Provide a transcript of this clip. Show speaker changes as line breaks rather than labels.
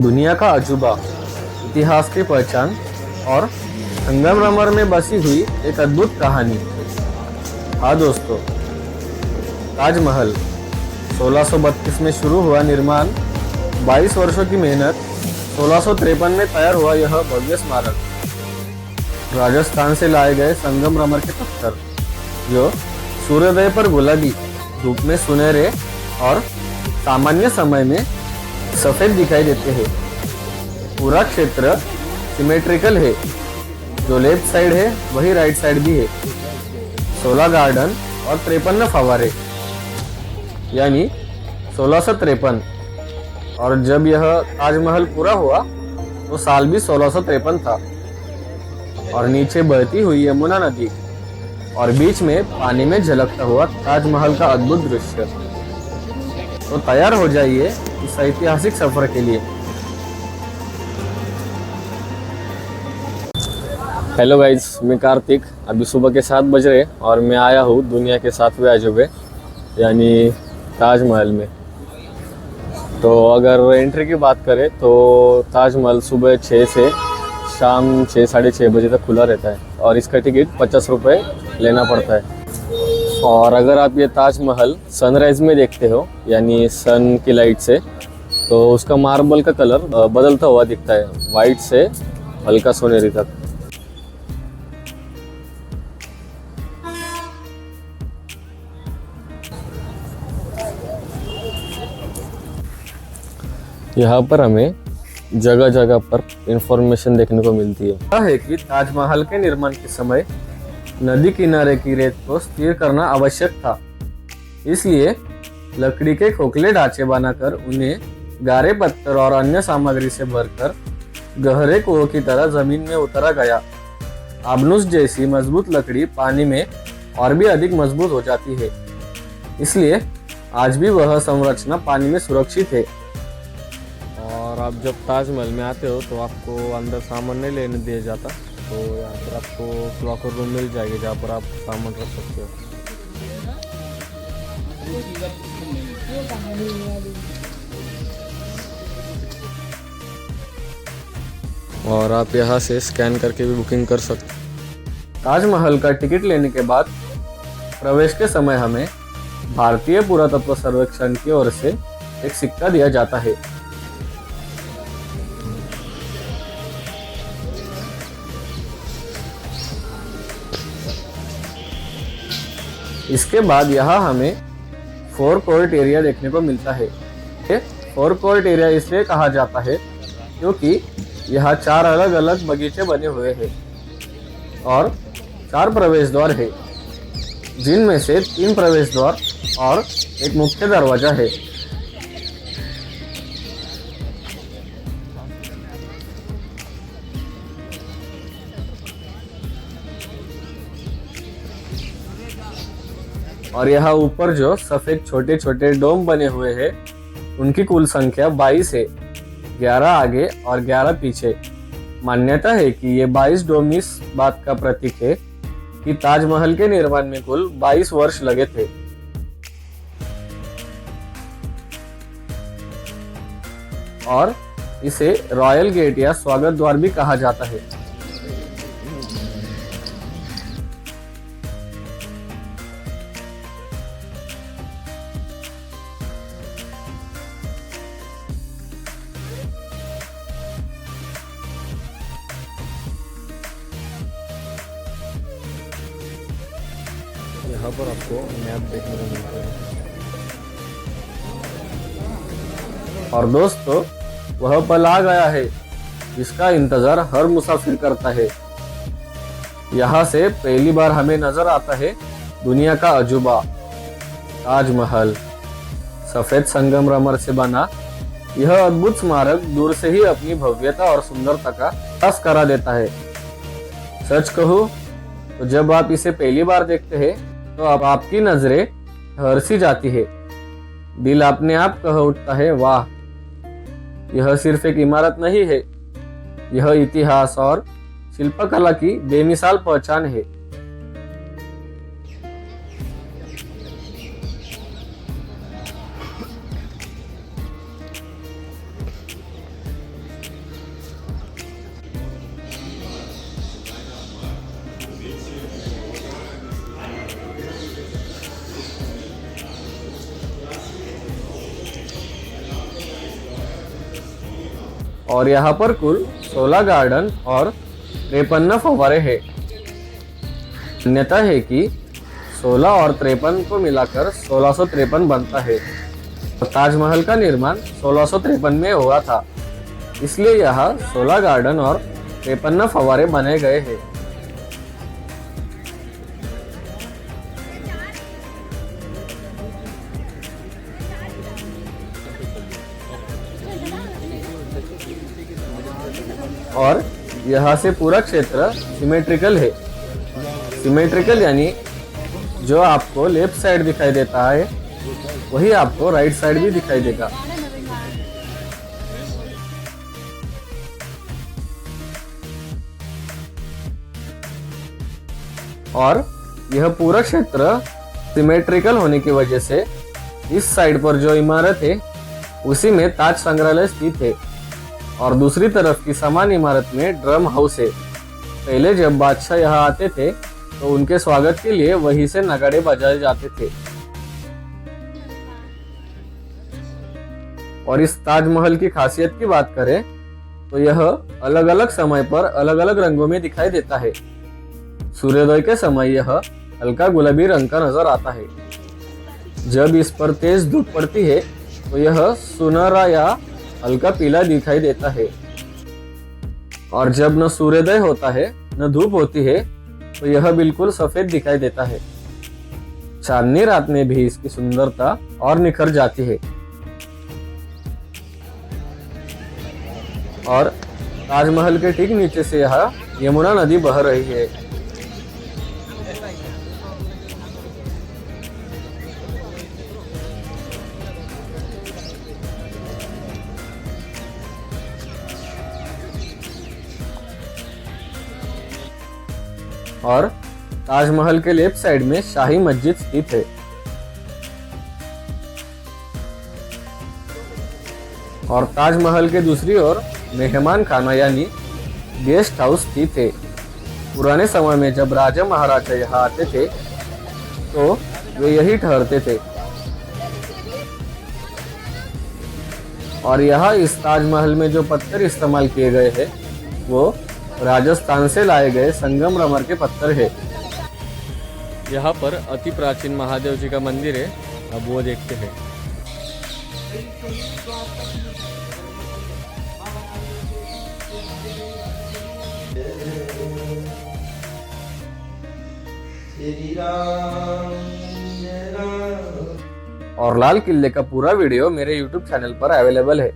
दुनिया का अजूबा, इतिहास की पहचान और संगमरमर में बसी हुई एक अद्भुत कहानी। हाँ दोस्तों, ताजमहल 1632 में शुरू हुआ निर्माण, 22 वर्षों की मेहनत, 1653 में तैयार हुआ यह भव्य स्मारक राजस्थान से लाए गए संगमरमर के पत्थर, जो सूर्योदय पर गुलाबी, धूप में सुनहरे और सामान्य समय में सफेद दिखाई देते हैं। पूरा क्षेत्र सिमेट्रिकल है, जो लेफ्ट साइड है वही राइट साइड भी है। 16 गार्डन और 53 फव्वारे, यानी 1653। और जब यह ताजमहल पूरा हुआ तो साल भी 1653 था। और नीचे बहती हुई यमुना नदी और बीच में पानी में झलकता हुआ ताजमहल का अद्भुत दृश्य। तो तैयार हो जाइए इस ऐतिहासिक सफर के लिए। हेलो गाइज, मैं कार्तिक। अभी सुबह के 7 बज रहे और मैं आया हूँ दुनिया के 7वें अजूबे यानी ताजमहल में। तो अगर एंट्री की बात करें तो ताजमहल सुबह 6 से शाम 6 साढ़े 6 बजे तक खुला रहता है और इसका टिकट 50 रुपये लेना पड़ता है। और अगर आप ये ताजमहल सनराइज में देखते हो, यानी सन की लाइट से, तो उसका मार्बल का कलर बदलता हुआ दिखता है, वाइट से हल्का सुनहरी तक। यहाँ पर हमें जगह जगह पर इंफॉर्मेशन देखने को मिलती है। यह है कि ताजमहल के निर्माण के समय नदी किनारे की रेत को स्थिर करना आवश्यक था, इसलिए लकड़ी के खोखले ढांचे बनाकर उन्हें गारे पत्थर और अन्य सामग्री से भरकर गहरे कुओं की तरह जमीन में उतारा गया। आबनूस जैसी मजबूत लकड़ी पानी में और भी अधिक मजबूत हो जाती है, इसलिए आज भी वह संरचना पानी में सुरक्षित है। और आप जब ताजमहल में आते हो तो आपको अंदर सामान नहीं लेने दिया जाता, तो यहाँ पर आपको लॉकर रूम मिल जाएगी जहाँ पर आप सामान रख सकते हो। और आप यहाँ से स्कैन करके भी बुकिंग कर सकते हो। ताजमहल का टिकट लेने के बाद प्रवेश के समय हमें भारतीय पुरातत्व सर्वेक्षण की ओर से एक सिक्का दिया जाता है। इसके बाद यहाँ हमें 4 कोर्ट एरिया देखने को मिलता है। 4 कोर्ट एरिया इसलिए कहा जाता है क्योंकि यहाँ 4 अलग अलग बगीचे बने हुए हैं और 4 प्रवेश द्वार है, जिनमें से 3 प्रवेश द्वार और एक मुख्य दरवाजा है। और यहाँ ऊपर जो सफेद छोटे छोटे डोम बने हुए हैं, उनकी कुल संख्या 22 है, 11 आगे और 11 पीछे। मान्यता है कि ये 22 डोम इस बात का प्रतीक है कि ताजमहल के निर्माण में कुल 22 वर्ष लगे थे। और इसे रॉयल गेट या स्वागत द्वार भी कहा जाता है। यहाँ पर आपको मैप देखने को मिलता है। और दोस्तों, वह पल आ गया है जिसका इंतजार हर मुसाफिर करता है। यहाँ से पहली बार हमें नजर आता है दुनिया का अजूबा ताजमहल। सफेद संगमरमर से बना यह अद्भुत स्मारक दूर से ही अपनी भव्यता और सुंदरता का एहसास करा देता है। सच कहूं तो जब आप इसे पहली बार देखते हैं तो अब आपकी नजरें ठहर सी जाती है, दिल अपने आप कह उठता है, वाह, यह सिर्फ एक इमारत नहीं है, यह इतिहास और शिल्पकला की बेमिसाल पहचान है। और यहाँ पर कुल 16 गार्डन और 53 फव्वारे हैं। मान्यता है कि 16 और 53 को मिलाकर 1653 बनता है। ताजमहल का निर्माण 1653 में हुआ था, इसलिए यहाँ 16 गार्डन और 53 फव्वारे बने गए हैं। और यहाँ से पूरा क्षेत्र सिमेट्रिकल है। सिमेट्रिकल यानी जो आपको लेफ्ट साइड दिखाई देता है वही आपको राइट साइड भी दिखाई देगा। और यह पूरा क्षेत्र सिमेट्रिकल होने की वजह से इस साइड पर जो इमारत है उसी में ताज संग्रहालय स्थित है और दूसरी तरफ की समान इमारत में ड्रम हाउस है। पहले जब बादशाह यहाँ आते थे तो उनके स्वागत के लिए वहीं से नगाड़े बजाए जाते थे। और इस ताजमहल की खासियत की बात करें तो यह अलग अलग समय पर अलग अलग रंगों में दिखाई देता है। सूर्योदय के समय यह हल्का गुलाबी रंग का नजर आता है। जब इस पर तेज धूप पड़ती है तो यह सुनहरा या हल्का पीला दिखाई देता है। और जब न सूर्योदय होता है न धूप होती है तो यह बिल्कुल सफेद दिखाई देता है। चांदनी रात में भी इसकी सुंदरता और निखर जाती है। और ताजमहल के ठीक नीचे से यहाँ यमुना नदी बह रही है। और ताजमहल के लेफ्ट साइड में शाही मस्जिद स्थित है। और ताजमहल के दूसरी ओर मेहमान खाना यानी गेस्ट हाउस स्थित है। पुराने समय में जब राजा महाराजा यहाँ आते थे तो वे यही ठहरते थे। और यहाँ इस ताजमहल में जो पत्थर इस्तेमाल किए गए हैं वो राजस्थान से लाए गए संगमरमर के पत्थर है। यहाँ पर अति प्राचीन महादेव जी का मंदिर है, अब वो देखते हैं। और लाल किले का पूरा वीडियो मेरे YouTube चैनल पर अवेलेबल है।